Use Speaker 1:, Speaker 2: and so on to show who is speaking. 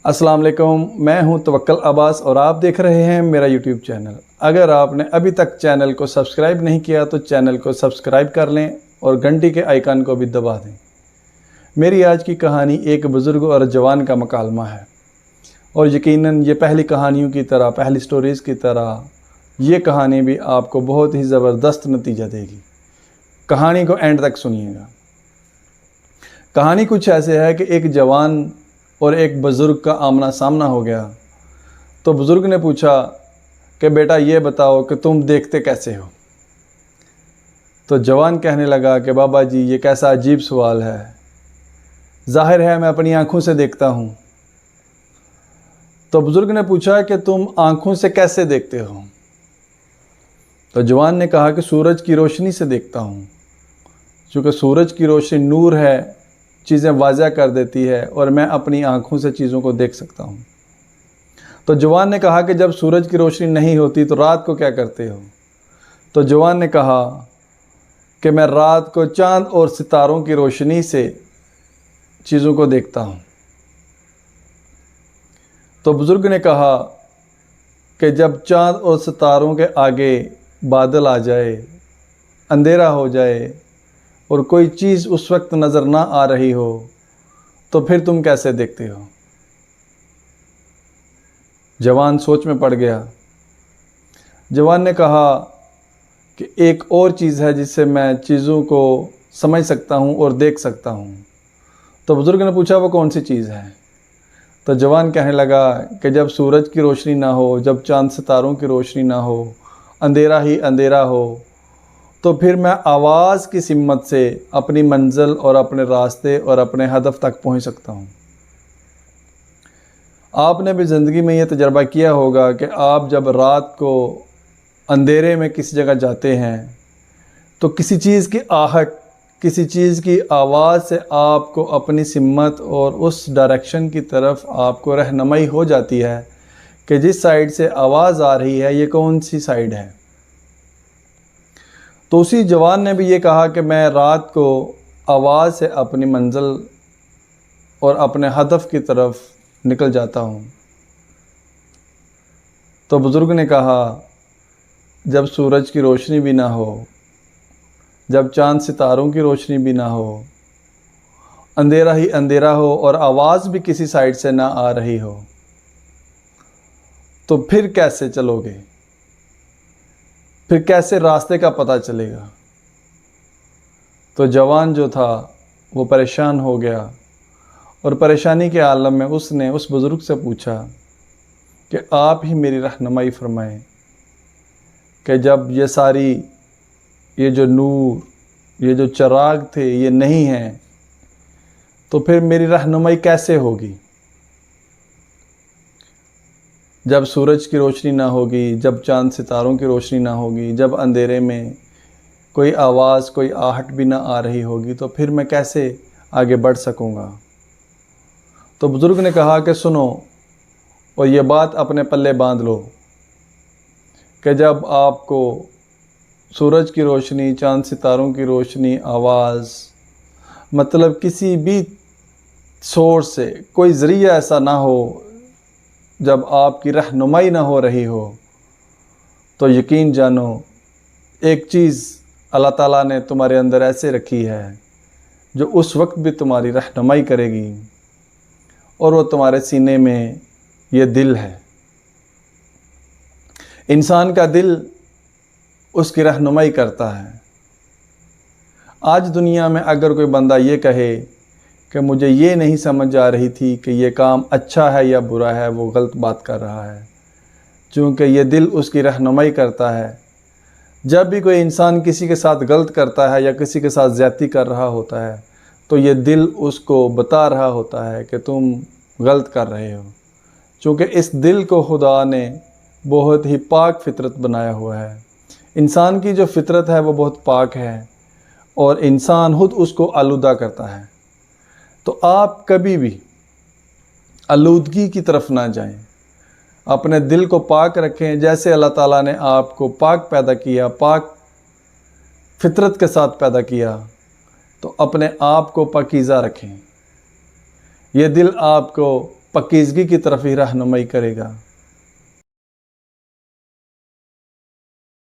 Speaker 1: अस्सलाम वालेकुम, मैं हूं तवक्कल अब्बास और आप देख रहे हैं मेरा यूट्यूब चैनल। अगर आपने अभी तक चैनल को सब्सक्राइब नहीं किया तो चैनल को सब्सक्राइब कर लें और घंटी के आइकन को भी दबा दें। मेरी आज की कहानी एक बुज़ुर्ग और जवान का मकालमा है और यकीनन ये पहली कहानियों की तरह, पहली स्टोरीज़ की तरह ये कहानी भी आपको बहुत ही ज़बरदस्त नतीजा देगी। कहानी को एंड तक सुनिएगा। कहानी कुछ ऐसे है कि एक जवान और एक बुज़ुर्ग का आमना सामना हो गया। तो बुज़ुर्ग ने पूछा कि बेटा ये बताओ कि तुम देखते कैसे हो। तो जवान कहने लगा कि बाबा जी ये कैसा अजीब सवाल है, ज़ाहिर है मैं अपनी आँखों से देखता हूँ। तो बुज़ुर्ग ने पूछा कि तुम आँखों से कैसे देखते हो। तो जवान ने कहा कि सूरज की रोशनी से देखता हूँ, क्योंकि सूरज की रोशनी नूर है, चीज़ें वाज़ह कर देती है और मैं अपनी आँखों से चीज़ों को देख सकता हूँ। तो जवान ने कहा कि जब सूरज की रोशनी नहीं होती तो रात को क्या करते हो। तो जवान ने कहा कि मैं रात को चाँद और सितारों की रोशनी से चीज़ों को देखता हूँ। तो बुज़ुर्ग ने कहा कि जब चाँद और सितारों के आगे बादल आ जाए, अंधेरा हो जाए और कोई चीज़ उस वक्त नज़र ना आ रही हो तो फिर तुम कैसे देखते हो। जवान सोच में पड़ गया। जवान ने कहा कि एक और चीज़ है जिससे मैं चीज़ों को समझ सकता हूँ और देख सकता हूँ। तो बुज़ुर्ग ने पूछा वो कौन सी चीज़ है। तो जवान कहने लगा कि जब सूरज की रोशनी ना हो, जब चाँद सितारों की रोशनी ना हो, अंधेरा ही अंधेरा हो, तो फिर मैं आवाज़ की सिमत से अपनी मंजिल और अपने रास्ते और अपने हदफ तक पहुंच सकता हूं। आपने भी ज़िंदगी में ये तजर्बा किया होगा कि आप जब रात को अंधेरे में किसी जगह जाते हैं तो किसी चीज़ की आहट, किसी चीज़ की आवाज़ से आपको अपनी सिमत और उस डायरेक्शन की तरफ आपको रहनुमाई हो जाती है कि जिस साइड से आवाज़ आ रही है ये कौन सी साइड है। तो उसी जवान ने भी ये कहा कि मैं रात को आवाज़ से अपनी मंजिल और अपने हदफ की तरफ निकल जाता हूँ। तो बुज़ुर्ग ने कहा जब सूरज की रोशनी भी ना हो, जब चाँद सितारों की रोशनी भी ना हो, अंधेरा ही अंधेरा हो और आवाज़ भी किसी साइड से ना आ रही हो, तो फिर कैसे चलोगे, फिर कैसे रास्ते का पता चलेगा। तो जवान जो था वो परेशान हो गया और परेशानी के आलम में उसने उस बुज़ुर्ग से पूछा कि आप ही मेरी रहनुमाई फरमाएं कि जब ये जो नूर, ये जो चिराग थे ये नहीं हैं तो फिर मेरी रहनुमाई कैसे होगी। जब सूरज की रोशनी ना होगी, जब चाँद सितारों की रोशनी ना होगी, जब अंधेरे में कोई आवाज़, कोई आहट भी ना आ रही होगी तो फिर मैं कैसे आगे बढ़ सकूँगा। तो बुज़ुर्ग ने कहा कि सुनो और ये बात अपने पल्ले बांध लो कि जब आपको सूरज की रोशनी, चाँद सितारों की रोशनी, आवाज़, मतलब किसी भी सोर्स से कोई ज़रिया ऐसा ना हो, जब आपकी रहनुमाई ना हो रही हो, तो यकीन जानो एक चीज़ अल्लाह ताला ने तुम्हारे अंदर ऐसे रखी है जो उस वक्त भी तुम्हारी रहनुमाई करेगी और वो तुम्हारे सीने में ये दिल है। इंसान का दिल उसकी रहनुमाई करता है। आज दुनिया में अगर कोई बंदा ये कहे कि मुझे ये नहीं समझ आ रही थी कि ये काम अच्छा है या बुरा है, वो गलत बात कर रहा है, क्योंकि ये दिल उसकी रहनुमाई करता है। जब भी कोई इंसान किसी के साथ गलत करता है या किसी के साथ ज़्यादती कर रहा होता है तो ये दिल उसको बता रहा होता है कि तुम गलत कर रहे हो, क्योंकि इस दिल को खुदा ने बहुत ही पाक फितरत बनाया हुआ है। इंसान की जो फितरत है वो बहुत पाक है और इंसान खुद उसको आलूदा करता है। तो आप कभी भी आलूदगी की तरफ ना जाएं, अपने दिल को पाक रखें। जैसे अल्लाह ताला ने आपको पाक पैदा किया, पाक फितरत के साथ पैदा किया, तो अपने आप को पाकीज़ा रखें। ये दिल आपको पाकीज़गी की तरफ ही रहनुमाई करेगा।